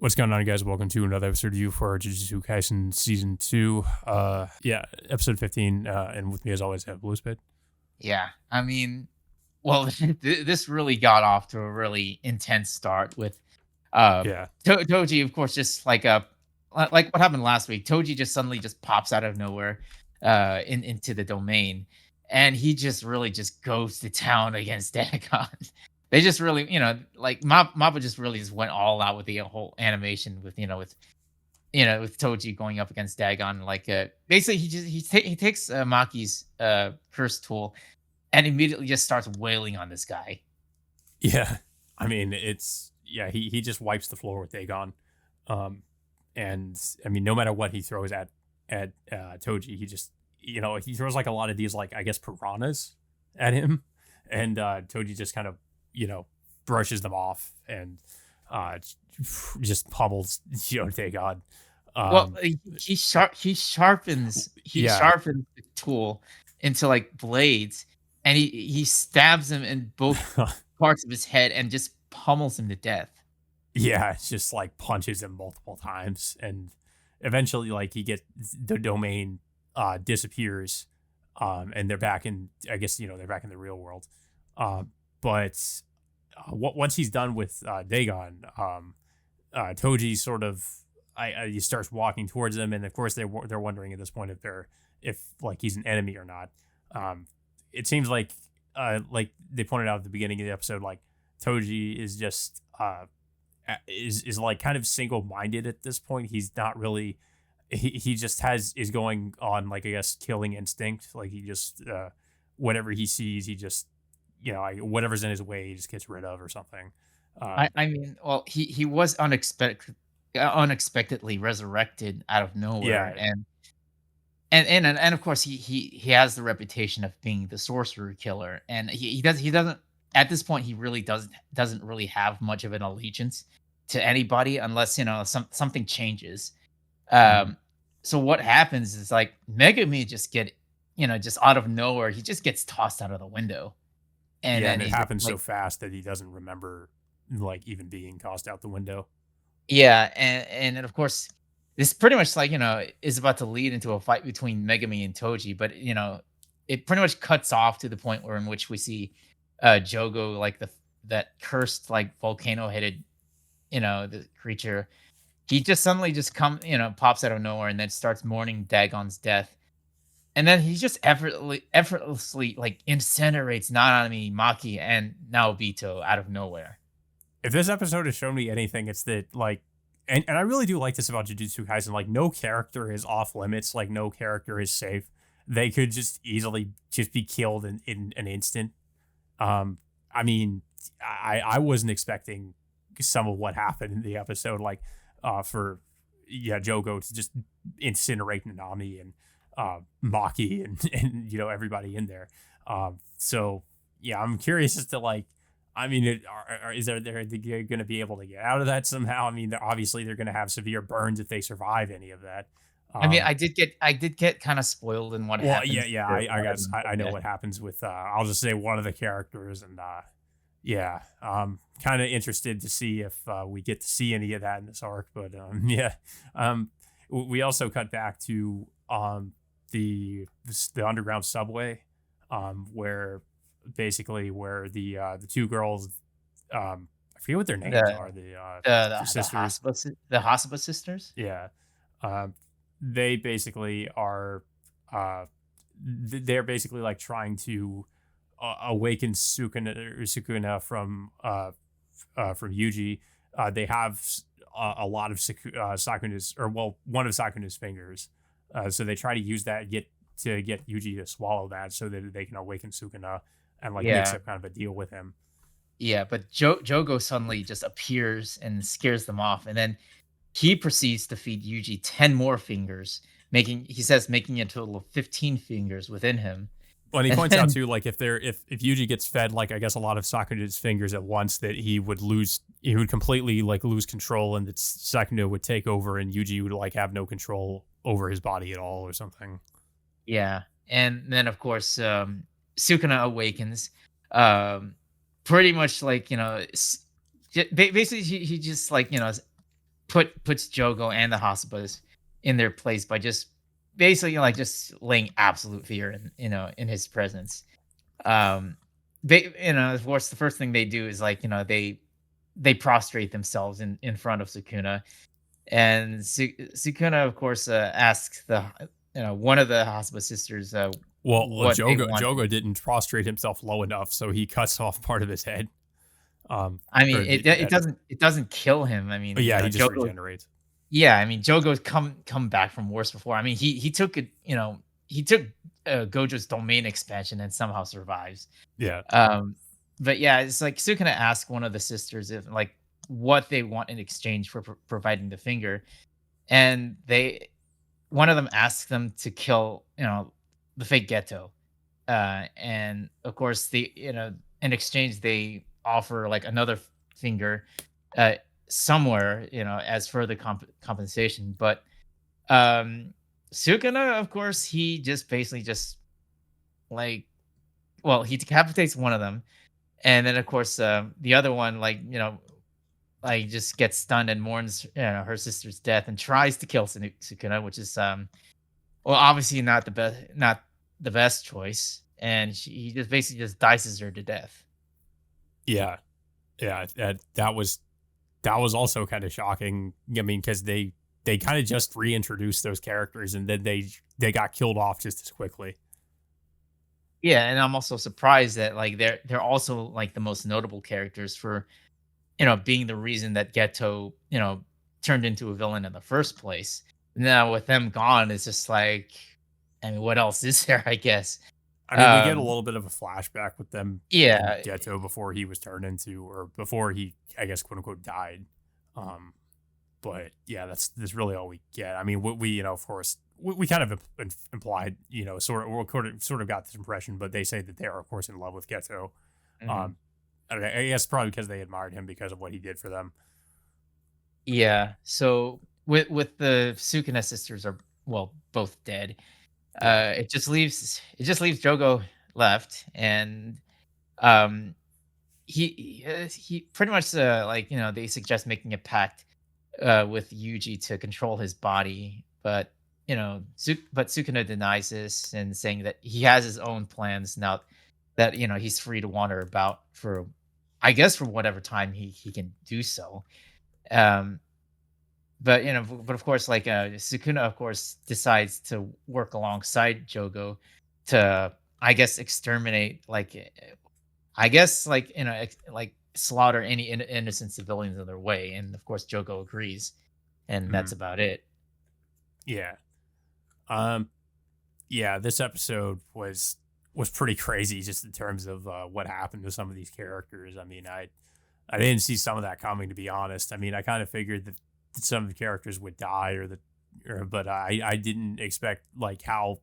What's going on, guys? Welcome to another episode review for Jujutsu Kaisen Season 2. Episode 15. And with me, as always, I have Bluespit. Yeah, I mean, well, this really got off to a really intense start with uh Yeah. Toji, of course, just like what happened last week. Toji just suddenly just pops out of nowhere into the domain, and he just really just goes to town against Dagon. They just really, like Mappa just really just went all out with the whole animation with with Toji going up against Dagon. Like basically he takes Maki's curse tool and immediately just starts wailing on this guy. Yeah. I mean, he just wipes the floor with Dagon. And I mean, no matter what he throws at Toji, he just, he throws like a lot of these, like, I guess, piranhas at him. And Toji just kind of, brushes them off and just pummels, Dagon. Well, he sharpens Yeah. the tool into like blades, and he stabs him in both parts of his head and just pummels him to death. Yeah, it's just like punches him multiple times, and eventually, like, he gets the domain disappears, and they're back in. I guess they're back in the real world. But once he's done with Dagon, Toji sort of he starts walking towards them, and of course they're wondering at this point if like he's an enemy or not. It seems like they pointed out at the beginning of the episode, like Toji is just is like kind of single-minded at this point. He's not really he just is going on, like, I guess, killing instinct. Like, he just whatever he sees, he just whatever's in his way he just gets rid of or something. I mean, well, he was unexpectedly resurrected out of nowhere, Yeah, and of course he has the reputation of being the sorcerer killer, and he doesn't at this point he really doesn't really have much of an allegiance to anybody unless something changes. mhm. Um, so what happens is, like, Megami just out of nowhere, he just gets tossed out of the window, and Yeah, then and it he's just happens so like, fast that he doesn't remember, like, even being tossed out the window. yeah, and then of course this pretty much, like, is about to lead into a fight between Megami and Toji, but it pretty much cuts off to the point where in which we see Jogo, like that cursed, like, volcano headed, the creature. He just suddenly just pops out of nowhere and then starts mourning Dagon's death. And then he just effortlessly, like, incinerates Nanami, Maki, and Naobito out of nowhere. If this episode has shown me anything, it's that, like, and I really do like this about Jujutsu Kaisen, like, no character is off limits, like, no character is safe. They could just easily just be killed in an instant. I mean, I wasn't expecting some of what happened in the episode, like, for Jogo to just incinerate Nanami and Maki and everybody in there. So yeah, I'm curious as to, like, I mean, is they're going to be able to get out of that somehow? I mean, obviously they're going to have severe burns if they survive any of that. I mean, Um, I did get kind of spoiled in what well, yeah, happens yeah, to I one of guess them. I know Yeah. what happens with. I'll just say one of the characters, and yeah, kind of interested to see if we get to see any of that in this arc. But yeah, we also cut back to the underground subway, where basically where the two girls, I forget what their names The are, the the sisters. Hospice sisters. Yeah, um, they basically are uh, they're basically like trying to awaken Sukuna from Yuji. They have a lot of Sakuna's, or, well, one of Sakuna's fingers. So they try to use that to get Yuji to swallow that so that they can awaken Sukuna and, like, make Yeah. some kind of a deal with him. Yeah, but Jogo suddenly just appears and scares them off, and then he proceeds to feed Yuji 10 more fingers, making a total of 15 fingers within him. Well, and he And points out then too, like, if Yuji gets fed, like, I guess, a lot of Sakuna's fingers at once, that he would completely, like, lose control, and that Sakuna would take over, and Yuji would, like, have no control over his body at all or something. yeah, and then of course, Sukuna awakens, pretty much like, basically he just, like, puts Jogo and the hospice in their place by just basically like just laying absolute fear in in his presence. Um, of course, the first thing they do is like they prostrate themselves in front of Sukuna, and Sukuna, of course, asks the one of the hospice sisters Well, what they want. Jogo didn't prostrate himself low enough, so he cuts off part of his head. I mean, Or the, that, it doesn't kill him. I mean, yeah, he just Jogo. regenerates. Yeah, I mean, Jogo's come back from worse before. I mean, he took it. He took Gojo's domain expansion and somehow survives. Yeah. Um, but yeah, it's like Sukuna asked one of the sisters if like what they want in exchange for providing the finger, and one of them asked them to kill the fake Ghetto, and of course the in exchange they offer like another finger, uh, somewhere as further compensation, but um, Sukuna, of course, he just basically just like well he decapitates one of them, and then of course the other one like like just gets stunned and mourns her sister's death and tries to kill Sukuna, which is well obviously not the best choice, and he just basically just dices her to death. Yeah. Yeah. That was also kind of shocking. I mean, because they kind of just reintroduced those characters and then they got killed off just as quickly. Yeah, and I'm also surprised that like they're also like the most notable characters for being the reason that Geto turned into a villain in the first place. Now with them gone, it's just like, I mean, what else is there? I guess. I mean, we get a Um, little bit of a flashback with them and yeah, Geto before he was turned into, or before he, I guess, quote unquote, died. Um, but yeah, that's really all we get. I mean, we of course, we kind of implied, sort of got this impression, but they say that they are, of course, in love with Geto. mhm. Um, I guess probably because they admired him because of what he did for them. Yeah. So with the Sukuna sisters are both dead. Yeah. It just leaves Jogo left, and um he pretty much like they suggest making a pact with Yuji to control his body, but but Sukuna denies this and saying that he has his own plans now that he's free to wander about for, I guess, for whatever time he can do so. Um, but but of course, like Sukuna, of course, decides to work alongside Jogo to, I guess, exterminate like I guess like like slaughter any innocent civilians in their way, and of course Jogo agrees, and that's Mhm. about it. Yeah. Um, yeah, this episode was pretty crazy just in terms of what happened to some of these characters. I mean, I didn't see some of that coming, to be honest. I mean, I kind of figured that some of the characters would die, but I didn't expect like how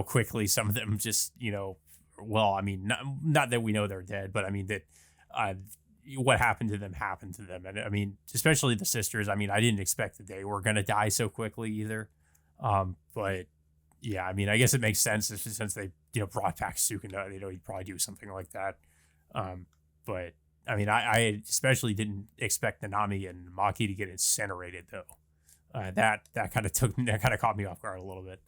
quickly some of them just well, I mean, not that we know they're dead, but I mean that uh, what happened to them, and I mean, especially the sisters. I mean, I didn't expect that they were gonna die so quickly either. But yeah, I mean, I guess it makes sense since they brought back Sukuna. He'd probably do something like that. Um, but I mean, I especially didn't expect Nanami and Maki to get incinerated though. That kind of caught me off guard a little bit.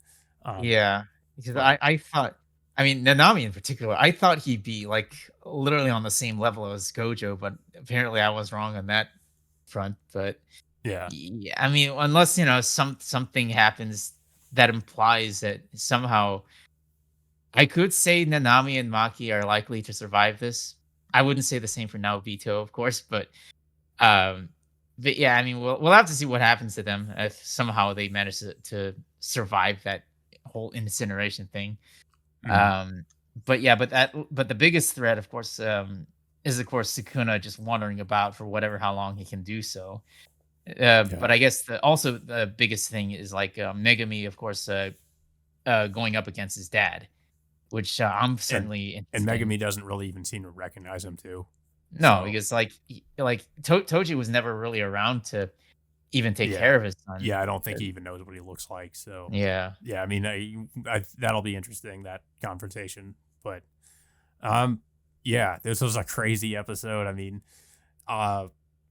Um, Yeah, because but I thought, I mean, Nanami in particular, I thought he'd be like literally on the same level as Gojo, but apparently I was wrong on that front. But yeah, yeah, I mean, unless something happens that implies that somehow I could say Nanami and Maki are likely to survive this. I wouldn't say the same for Naobito, of course, um, but yeah, I mean, we'll have to see what happens to them if somehow they manage to survive that whole incineration thing. mhm, Um, but yeah, but the biggest threat, of course, is of course Sukuna just wandering about for whatever how long he can do so. yeah. But I guess also the biggest thing is like Megami, of course, going up against his dad, which I'm and certainly and interested in. Megami doesn't really even seem to recognize him too. No, So because like Toji was never really around to even take yeah, care of his son. yeah, I don't think Uh, he even knows what he looks like. So Yeah. yeah, I mean, that'll be interesting, that confrontation. But um, yeah, this was a crazy episode. I mean, uh,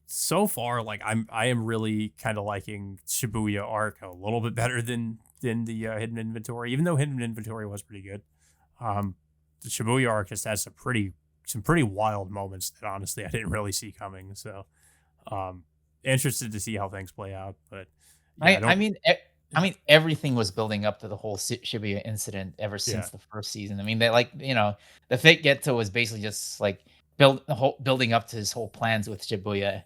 so far, like I am really kind of liking Shibuya arc a little bit better than the Hidden Inventory, even though Hidden Inventory was pretty good. Um, the Shibuya arc just has some pretty wild moments that honestly I didn't really see coming. So, um, interested to see how things play out. But yeah, I I I don't. mean, e I mean, everything was building up to the whole Shibuya incident ever Yeah, since the first season. I mean, they like, the fake Geto was basically just like building up to his whole plans with Shibuya,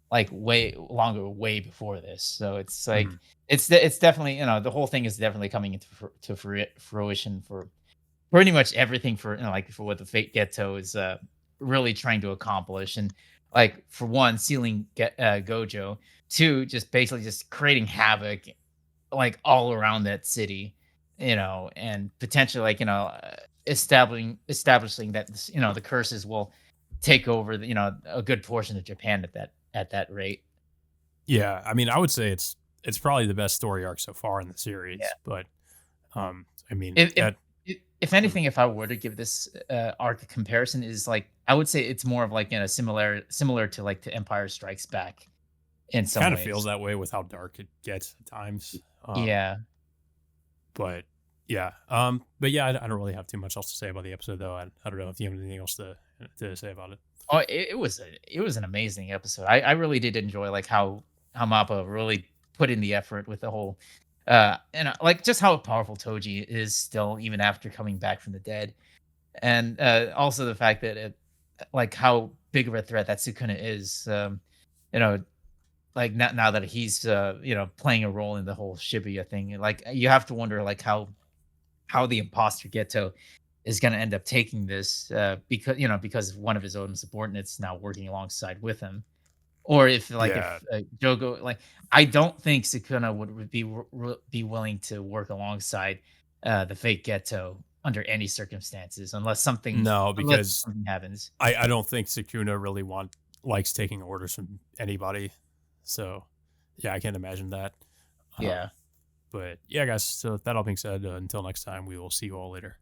like way longer, way before this. So it's like mhm. it's definitely, the whole thing is definitely coming into fruition for pretty much everything for, like for what the fake Geto is really trying to accomplish. And like for one, sealing Gojo. Two, just basically just creating havoc like all around that city, and potentially like, establishing that the curses will take over a good portion of Japan at that rate. Yeah. I mean, I would say it's probably the best story arc so far in the Yeah. series. But I mean, If if if anything, if I were to give this arc a comparison, is like I would say it's more of like similar to like to Empire Strikes Back in some kind of feels ways. that way with how dark it gets at times. Yeah. But yeah, but yeah, I don't really have too much else to say about the episode though. I don't know if you have anything else to say about it. Oh, it was an amazing episode. I really did enjoy like how Mappa really put in the effort with the whole and like just how powerful Toji is still even after coming back from the dead. And also the fact that like how big of a threat that Sukuna is you know like now that he's playing a role in the whole Shibuya thing. Like you have to wonder like how the imposter Geto is going to end up taking this because one of his own subordinates now working alongside with him, or if like Yeah, if Jogo like I don't think Sukuna would be willing to work alongside the fake Geto under any circumstances no, unless because something happens. I don't think Sukuna really likes taking orders from anybody. So yeah, I can't imagine that. Yeah. But yeah, guys. So with that all being said, until next time, we will see you all later.